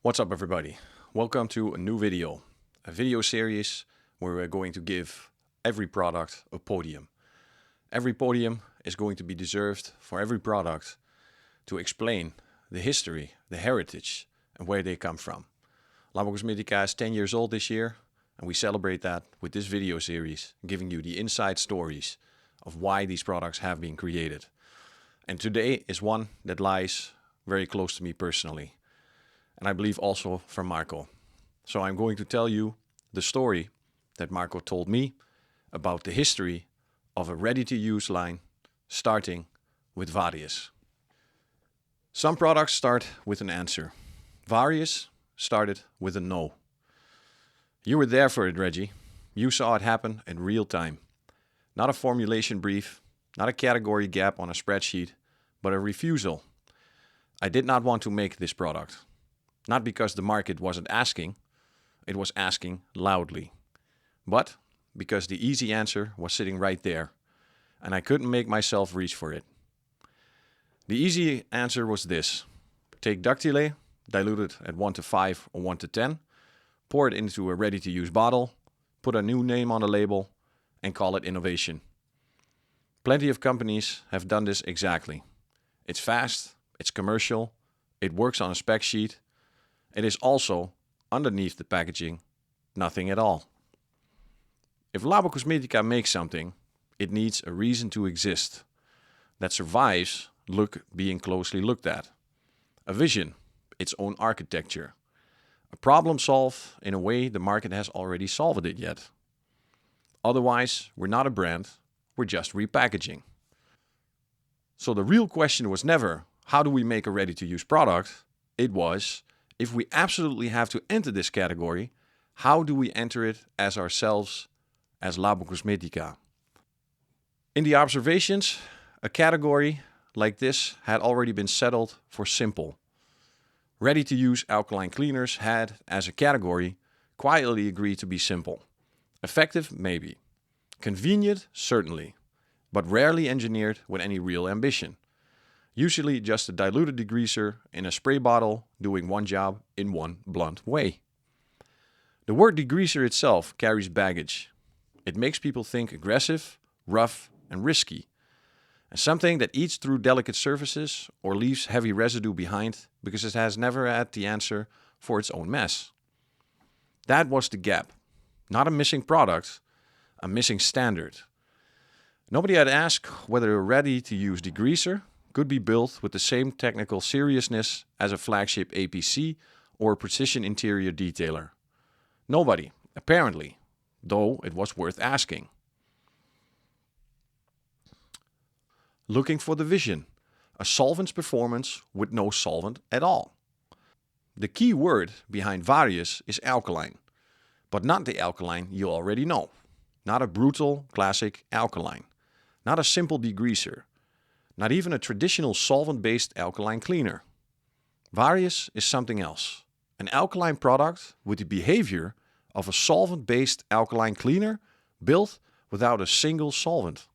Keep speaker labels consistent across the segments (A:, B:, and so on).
A: What's up everybody? Welcome to a new video. A video series where we're going to give every product a podium. Every podium is going to be reserved for every product to explain the history, the heritage and where they come from. Labocosmetica is 10 years old this year and we celebrate that with this video series, giving you the inside stories of why these products have been created. And today is one that lies very close to me personally. And I believe also from Marco. So I'm going to tell you the story that Marco told me about the history of a ready-to-use line starting with Varius. Some products start with an answer. Varius started with a no. You were there for it, Reggie. You saw it happen in real time. Not a formulation brief, not a category gap on a spreadsheet, but a refusal. I did not want to make this product. Not because the market wasn't asking, it was asking loudly. But because the easy answer was sitting right there, and I couldn't make myself reach for it. The easy answer was this. Take Ductile, dilute it at 1 to 5 or 1 to 10, pour it into a ready-to-use bottle, put a new name on the label, and call it innovation. Plenty of companies have done this exactly. It's fast, it's commercial, it works on a spec sheet. It is also, underneath the packaging, nothing at all. If Labocosmetica makes something, it needs a reason to exist that survives being closely looked at. A vision, its own architecture. A problem solved in a way the market has already solved it yet. Otherwise, we're not a brand, we're just repackaging. So the real question was never, how do we make a ready-to-use product? It was, if we absolutely have to enter this category, how do we enter it as ourselves, as Labocosmetica? In the observations, a category like this had already been settled for simple. Ready-to-use alkaline cleaners had, as a category, quietly agreed to be simple. Effective, maybe. Convenient, certainly, but rarely engineered with any real ambition. Usually just a diluted degreaser in a spray bottle doing one job in one blunt way. The word degreaser itself carries baggage. It makes people think aggressive, rough and risky. And something that eats through delicate surfaces or leaves heavy residue behind because it has never had the answer for its own mess. That was the gap. Not a missing product, a missing standard. Nobody had asked whether a ready-to-use degreaser could be built with the same technical seriousness as a flagship APC or a precision interior detailer. Nobody, apparently, though it was worth asking. Looking for the vision, a solvent's performance with no solvent at all. The key word behind Varius is alkaline, but not the alkaline you already know. Not a brutal, classic alkaline. Not a simple degreaser. Not even a traditional solvent-based alkaline cleaner. Varius is something else. An alkaline product with the behavior of a solvent-based alkaline cleaner built without a single solvent.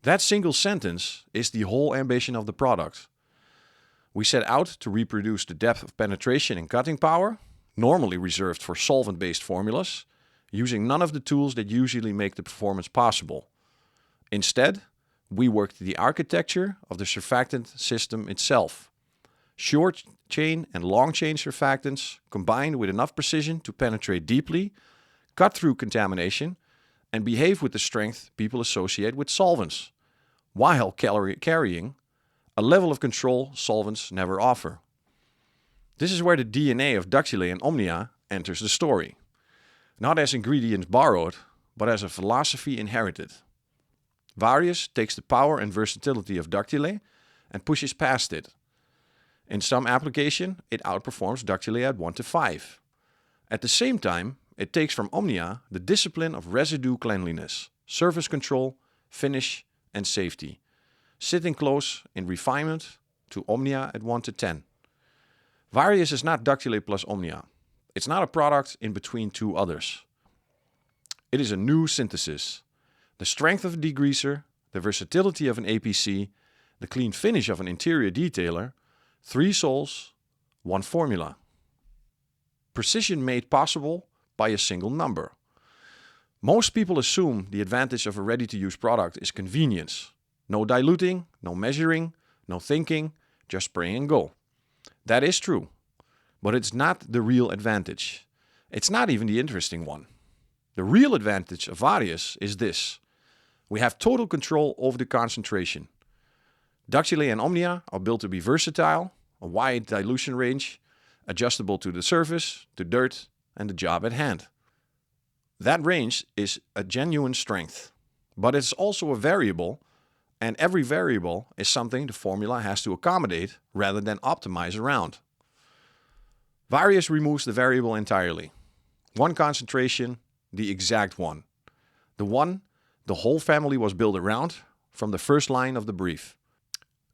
A: That single sentence is the whole ambition of the product. We set out to reproduce the depth of penetration and cutting power, normally reserved for solvent-based formulas, using none of the tools that usually make the performance possible. Instead, we worked the architecture of the surfactant system itself. Short chain and long chain surfactants combined with enough precision to penetrate deeply, cut through contamination, and behave with the strength people associate with solvents, while carrying a level of control solvents never offer. This is where the DNA of Ductile and Omnia enters the story. Not as ingredients borrowed, but as a philosophy inherited. Varius takes the power and versatility of Ductile and pushes past it. In some application, it outperforms Ductile at 1 to 5. At the same time, it takes from Omnia the discipline of residue cleanliness, surface control, finish and safety, sitting close in refinement to Omnia at 1 to 10. Varius is not Ductile plus Omnia. It's not a product in between two others. It is a new synthesis. The strength of a degreaser, the versatility of an APC, the clean finish of an interior detailer, 3 sols, one formula. Precision made possible by a single number. Most people assume the advantage of a ready-to-use product is convenience. No diluting, no measuring, no thinking, just spray and go. That is true, but it's not the real advantage. It's not even the interesting one. The real advantage of Varius is this. We have total control over the concentration. Ductile and Omnia are built to be versatile, a wide dilution range, adjustable to the surface, to dirt, and the job at hand. That range is a genuine strength, but it's also a variable, and every variable is something the formula has to accommodate rather than optimize around. Varius removes the variable entirely. One concentration, the exact one. The one the whole family was built around from the first line of the brief.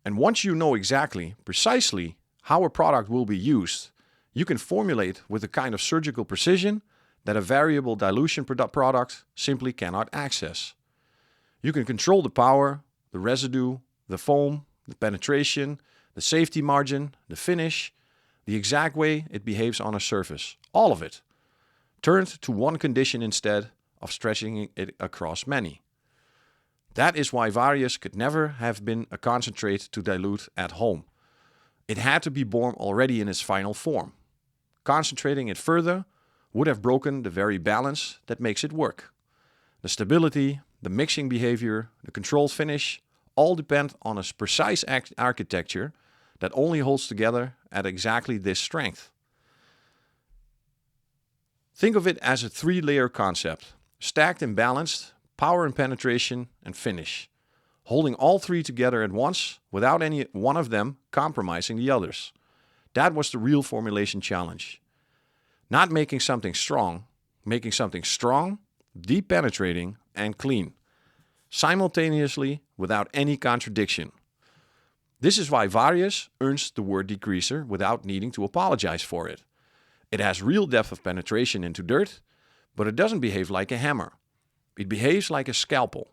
A: And once you know exactly, precisely, how a product will be used, you can formulate with a kind of surgical precision that a variable dilution product simply cannot access. You can control the power, the residue, the foam, the penetration, the safety margin, the finish, the exact way it behaves on a surface. All of it. Turned to one condition instead of stretching it across many. That is why Varius could never have been a concentrate to dilute at home. It had to be born already in its final form. Concentrating it further would have broken the very balance that makes it work. The stability, the mixing behavior, the controlled finish, all depend on a precise architecture that only holds together at exactly this strength. Think of it as a three-layer concept, stacked and balanced, power and penetration and finish, holding all three together at once without any one of them compromising the others. That was the real formulation challenge. Not making something strong, deep penetrating and clean, simultaneously without any contradiction. This is why Varius earns the word decreaser without needing to apologize for it. It has real depth of penetration into dirt, but it doesn't behave like a hammer. It behaves like a scalpel.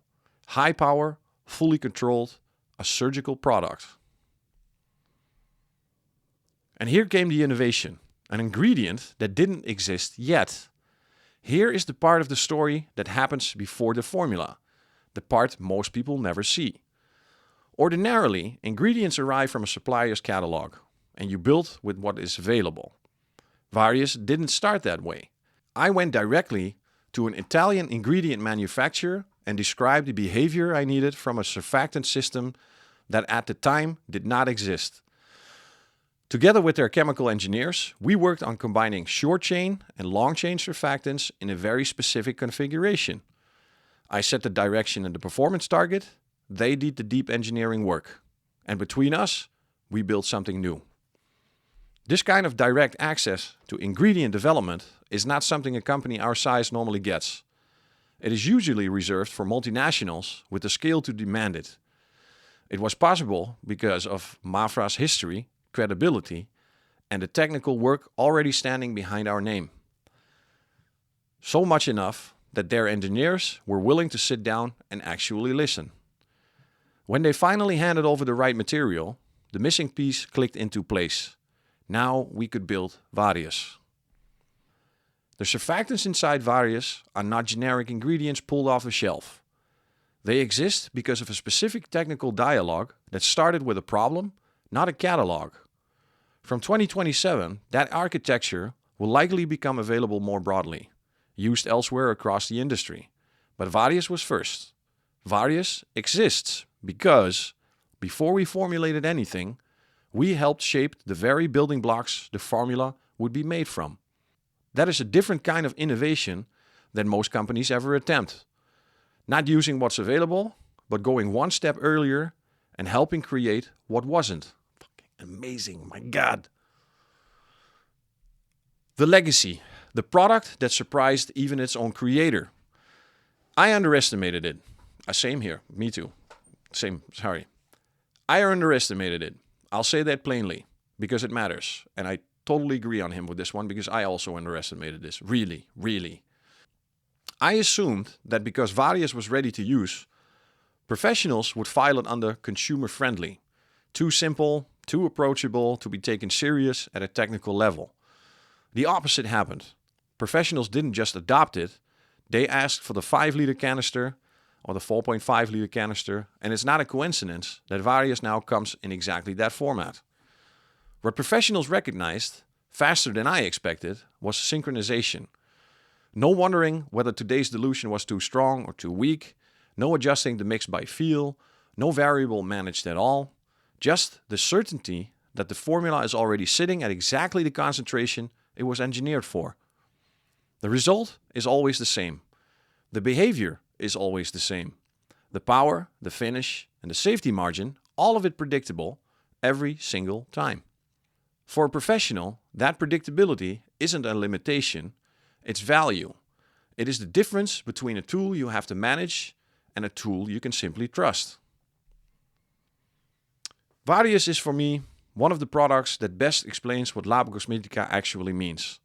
A: High power, fully controlled, a surgical product. And here came the innovation, an ingredient that didn't exist yet. Here is the part of the story that happens before the formula, the part most people never see. Ordinarily, ingredients arrive from a supplier's catalog, and you build with what is available. Varius didn't start that way. I went directly to an Italian ingredient manufacturer and described the behavior I needed from a surfactant system that at the time did not exist. Together with their chemical engineers, we worked on combining short-chain and long-chain surfactants in a very specific configuration. I set the direction and the performance target, they did the deep engineering work. And between us, we built something new. This kind of direct access to ingredient development is not something a company our size normally gets. It is usually reserved for multinationals with the scale to demand it. It was possible because of Mafra's history, credibility, and the technical work already standing behind our name. So much enough that their engineers were willing to sit down and actually listen. When they finally handed over the right material, the missing piece clicked into place. Now we could build Varius. The surfactants inside Varius are not generic ingredients pulled off the shelf. They exist because of a specific technical dialogue that started with a problem, not a catalog. From 2027, that architecture will likely become available more broadly, used elsewhere across the industry. But Varius was first. Varius exists because, before we formulated anything, we helped shape the very building blocks the formula would be made from. That is a different kind of innovation than most companies ever attempt. Not using what's available, but going one step earlier and helping create what wasn't. Fucking amazing, my God. The legacy, the product that surprised even its own creator. I underestimated it. Same here, me too. I underestimated it. I'll say that plainly, because it matters. And I totally agree on him with this one, because I also underestimated this. Really, really. I assumed that because Varius was ready to use, professionals would file it under consumer friendly. Too simple, too approachable to be taken serious at a technical level. The opposite happened. Professionals didn't just adopt it, they asked for the 5-liter canister or the 4.5-liter canister, and it's not a coincidence that Varius now comes in exactly that format. What professionals recognized, faster than I expected, was synchronization. No wondering whether today's dilution was too strong or too weak, no adjusting the mix by feel, no variable managed at all, just the certainty that the formula is already sitting at exactly the concentration it was engineered for. The result is always the same. The behavior is always the same. The power, the finish, and the safety margin, all of it predictable every single time. For a professional, that predictability isn't a limitation, it's value. It is the difference between a tool you have to manage and a tool you can simply trust. Varius is for me one of the products that best explains what Labocosmetica actually means.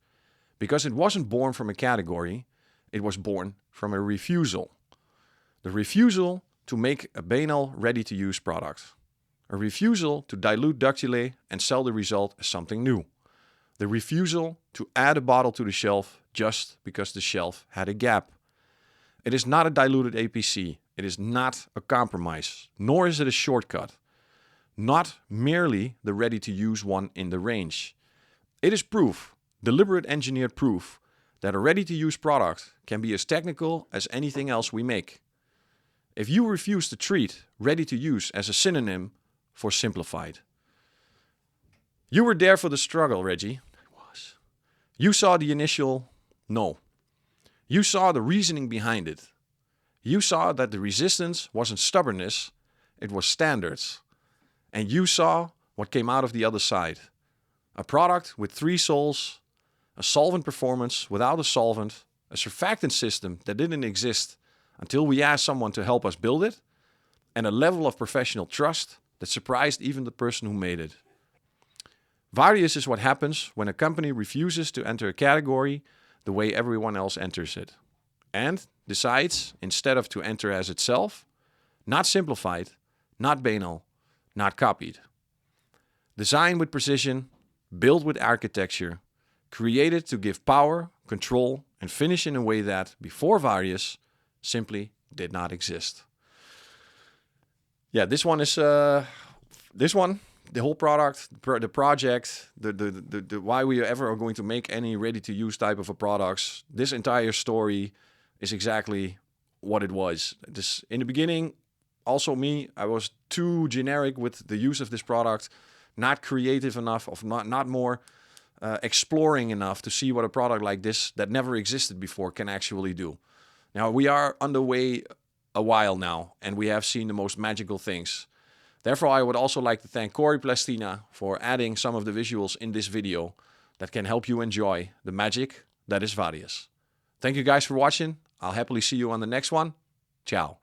A: Because it wasn't born from a category, it was born from a refusal. The refusal to make a banal, ready-to-use product. A refusal to dilute ductilate and sell the result as something new. The refusal to add a bottle to the shelf just because the shelf had a gap. It is not a diluted APC. It is not a compromise, nor is it a shortcut. Not merely the ready-to-use one in the range. It is proof, deliberate engineered proof, that a ready-to-use product can be as technical as anything else we make. If you refuse to treat ready-to-use as a synonym for simplified. You were there for the struggle, Reggie. I was. You saw the initial no. You saw the reasoning behind it. You saw that the resistance wasn't stubbornness, it was standards. And you saw what came out of the other side. A product with 3 sols, a solvent performance without a solvent, a surfactant system that didn't exist until we asked someone to help us build it, and a level of professional trust that surprised even the person who made it. Varius is what happens when a company refuses to enter a category the way everyone else enters it, and decides, instead of to enter as itself, not simplified, not banal, not copied. Designed with precision, built with architecture, created to give power, control, and finish in a way that, before Varius, simply did not exist. Yeah, this one is the whole product, the project, the why we ever are going to make any ready-to-use type of a products. This entire story is exactly what it was. This in the beginning, also me, I was too generic with the use of this product, not creative enough, of not more exploring enough to see what a product like this that never existed before can actually do. Now we are underway a while now, and we have seen the most magical things. Therefore, I would also like to thank Corey Plastina for adding some of the visuals in this video that can help you enjoy the magic that is Varius. Thank you guys for watching. I'll happily see you on the next one. Ciao.